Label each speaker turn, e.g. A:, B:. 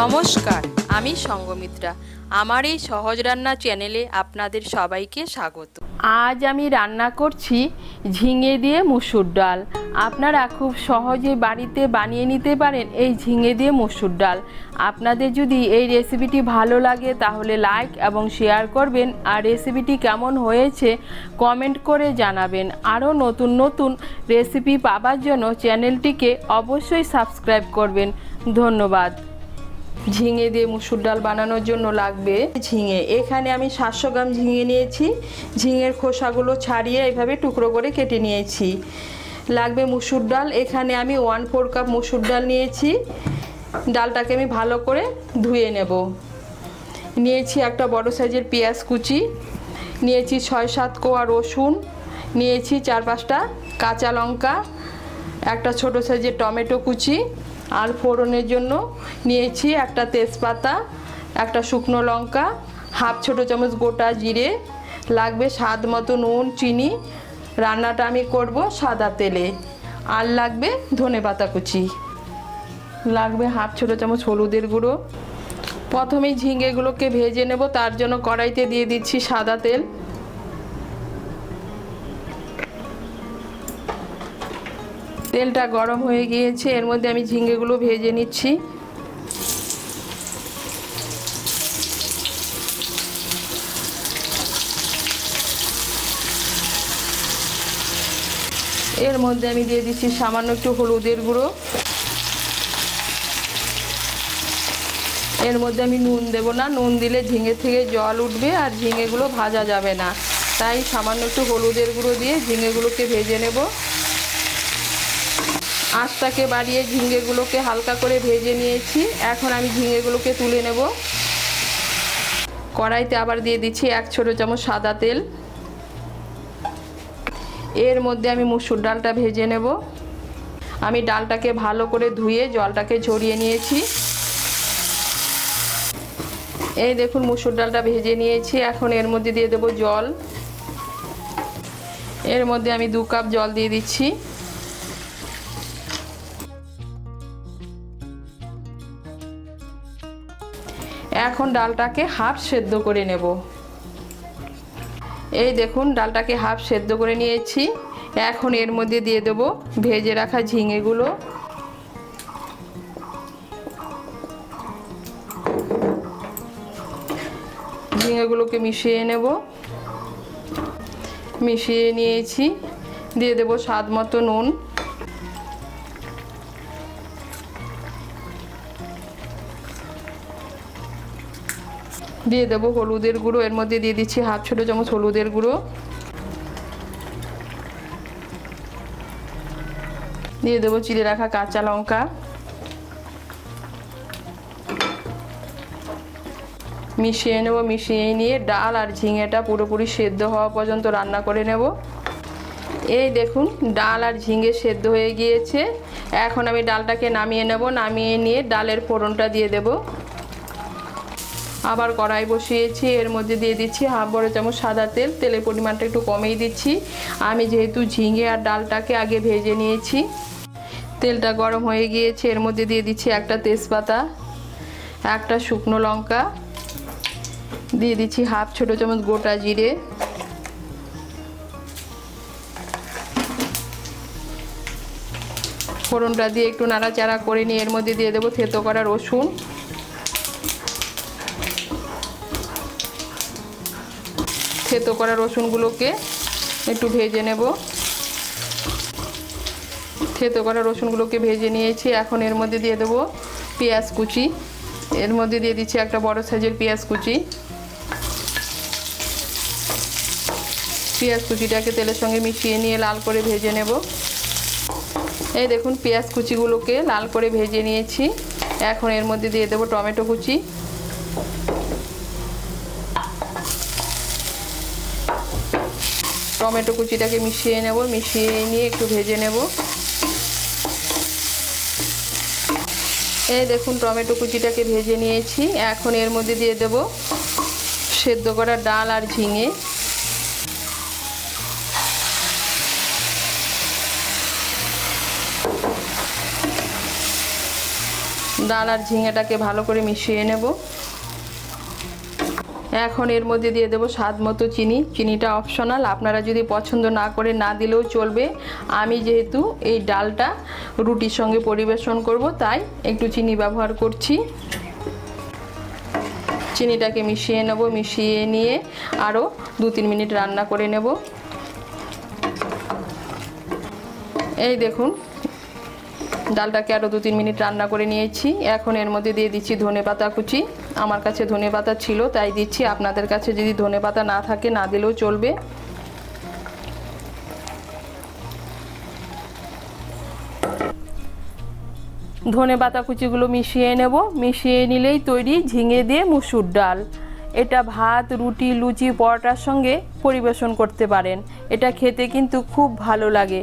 A: নমস্কার, আমি সঙ্গমিত্রা। আমার এই সহজ রান্না চ্যানেলে আপনাদের সবাইকে স্বাগত। আজ আমি রান্না করছি ঝিঙে দিয়ে মুসুর ডাল। আপনারা খুব সহজে বাড়িতে বানিয়ে নিতে পারেন এই ঝিঙে দিয়ে মুসুর ডাল। আপনাদের যদি এই রেসিপিটি ভালো লাগে তাহলে লাইক এবং শেয়ার করবেন, আর রেসিপিটি কেমন হয়েছে কমেন্ট করে জানাবেন। আরও নতুন নতুন রেসিপি পাওয়ার জন্য চ্যানেলটিকে অবশ্যই সাবস্ক্রাইব করবেন। ধন্যবাদ। ঝিঙে দিয়ে মুসুর ডাল বানানোর জন্য লাগবে ঝিঙে। এখানে আমি 700 গ্রাম ঝিঙে নিয়েছি। ঝিঙের খোসাগুলো ছাড়িয়ে এইভাবে টুকরো করে কেটে নিয়েছি। লাগবে মুসুর ডাল। এখানে আমি 1/4 কাপ মুসুর ডাল নিয়েছি। ডালটাকে আমি ভালো করে ধুয়ে নেব। নিয়েছি একটা বড় সাইজের পেঁয়াজ কুচি, নিয়েছি 6-7 কোয়া রসুন, নিয়েছি 4-5টা কাঁচা লঙ্কা, একটা ছোট সাইজের টমেটো কুচি, আর ফোড়নের জন্য নিয়েছি একটা তেজপাতা, একটা শুকনো লঙ্কা, হাফ ছোটো চামচ গোটা জিরে, লাগবে স্বাদ মতো নুন, চিনি। রান্নাটা আমি করব সাদা তেলে। আর লাগবে ধনেপাতা কুচি, লাগবে হাফ ছোটো চামচ হলুদের গুঁড়ো। প্রথমেই ঝিঙেগুলোকে ভেজে নেব, তার জন্য কড়াইতে দিয়ে দিচ্ছি সাদা তেল। তেলটা গরম হয়ে গিয়েছে, এর মধ্যে আমি ঝিঙেগুলো ভেজে নিচ্ছি। এর মধ্যে আমি দিয়ে দিচ্ছি সামান্য একটু হলুদের গুঁড়ো। এর মধ্যে আমি নুন দেব না, নুন দিলে ঝিঙে থেকে জল উঠবে আর ঝিঙেগুলো ভাজা যাবে না। তাই সামান্য একটু হলুদের গুঁড়ো দিয়ে ঝিঙেগুলোকে ভেজে নেব। আঁচটাকে বাড়িয়ে ঝিঙেগুলোকে হালকা করে ভেজে নিয়েছি। এখন আমি ঝিঙেগুলোকে তুলে নেব। কড়াইতে আবার দিয়ে দিচ্ছি 1 ছোটো চামচ সাদা তেল। এর মধ্যে আমি মুসুর ডালটা ভেজে নেব। আমি ডালটাকে ভালো করে ধুয়ে জলটাকে ঝরিয়ে নিয়েছি। এই দেখুন মুসুর ডালটা ভেজে নিয়েছি। এখন এর মধ্যে দিয়ে দেব জল। এর মধ্যে আমি 2 কাপ জল দিয়ে দিচ্ছি। এখন ডালটাকে হাফ সেদ্ধ করে নেব। এই দেখুন ডালটাকে হাফ সেদ্ধ করে নিয়েছি। এখন এর মধ্যে দিয়ে দেব ভেজে রাখা ঝিঙেগুলো। ঝিঙেগুলোকে মিশিয়ে নেব। মিশিয়ে নিয়েছি। দিয়ে দেব স্বাদ মতো নুন। দিয়ে দেব হলুদের গুঁড়ো। এর মধ্যে দিয়ে দিচ্ছি হাফ ছোটো চামচ হলুদের গুঁড়ো। দিয়ে দেব চিড়ে রাখা কাঁচা লঙ্কা। মিশিয়ে নেব। মিশিয়ে নিয়ে ডাল আর ঝিঙেটা পুরোপুরি সেদ্ধ হওয়া পর্যন্ত রান্না করে নেব। এই দেখুন ডাল আর ঝিঙে সেদ্ধ হয়ে গিয়েছে। এখন আমি ডালটাকে নামিয়ে নেব। নামিয়ে নিয়ে ডালের ফোড়নটা দিয়ে দেব। আবার কড়াই বসিয়েছি। এর মধ্যে দিয়ে দিচ্ছি হাফ বড় চামচ সাদা তেল। তেলের পরিমাণটা একটু কমেই দিচ্ছি। আমি যেহেতু ঝিঙে আর ডালটাকে আগে ভেজে নিয়েছি। তেলটা গরম হয়ে গিয়েছে। এর মধ্যে দিয়ে দিচ্ছি একটা তেজপাতা, একটা শুকনো লঙ্কা, দিয়ে দিচ্ছি হাফ ছোটো চামচ গোটা জিরে, ফোড়নটা দিয়ে একটু নাড়াচাড়া করে নিয়ে এর মধ্যে দিয়ে দেবো থেতো করা রসুন। থেতো করা রসুনগুলোকে একটু ভেজে নেব। থেতো করা রসুনগুলোকে ভেজে নিয়েছি। এখন এর মধ্যে দিয়ে দেবো পেঁয়াজ কুচি। এর মধ্যে দিয়ে দিচ্ছি একটা বড় সাইজের পেঁয়াজ কুচি। পেঁয়াজ কুচিটাকে তেলের সঙ্গে মিশিয়ে নিয়ে লাল করে ভেজে নেব। এই দেখুন পেঁয়াজ কুচিগুলোকে লাল করে ভেজে নিয়েছি। এখন এর মধ্যে দিয়ে দেবো টমেটো কুচি। টমেটো কুচিটাকে মিশিয়ে নেব। মিশিয়ে নিয়ে একটু ভেজে নেব। এই দেখুন টমেটো কুচিটাকে ভেজে নিয়েছি। এখন এর মধ্যে দিয়ে দেব সেদ্ধ করা ডাল আর ঝিঙে। ডাল আর ঝিঙেটাকে ভালো করে মিশিয়ে নেব। এখন এর মধ্যে দিয়ে দেবো স্বাদ মতো চিনি। চিনিটা অপশনাল, আপনারা যদি পছন্দ না করে না দিলেও চলবে। আমি যেহেতু এই ডালটা রুটির সঙ্গে পরিবেশন করব, তাই একটু চিনি ব্যবহার করছি। চিনিটাকে মিশিয়ে নেব, মিশিয়ে নিয়ে আরও 2-3 মিনিট রান্না করে নেব। এই দেখুন ডালটাকে আরও 2-3 মিনিট রান্না করে নিয়েছি। এখন এর মধ্যে দিয়ে দিচ্ছি ধনেপাতা কুচি। আমার কাছে ধনেপাতা ছিল তাই দিচ্ছি, আপনাদের কাছে যদি ধনেপাতা না থাকে না দিলেও চলবে। ধনেপাতা কুচিগুলো মিশিয়ে নেব। মিশিয়ে নিলেই তৈরি ঝিঙে দিয়ে মুসুর ডাল। এটা ভাত, রুটি, লুচি, পরোটার সঙ্গে পরিবেশন করতে পারেন। এটা খেতে কিন্তু খুব ভালো লাগে।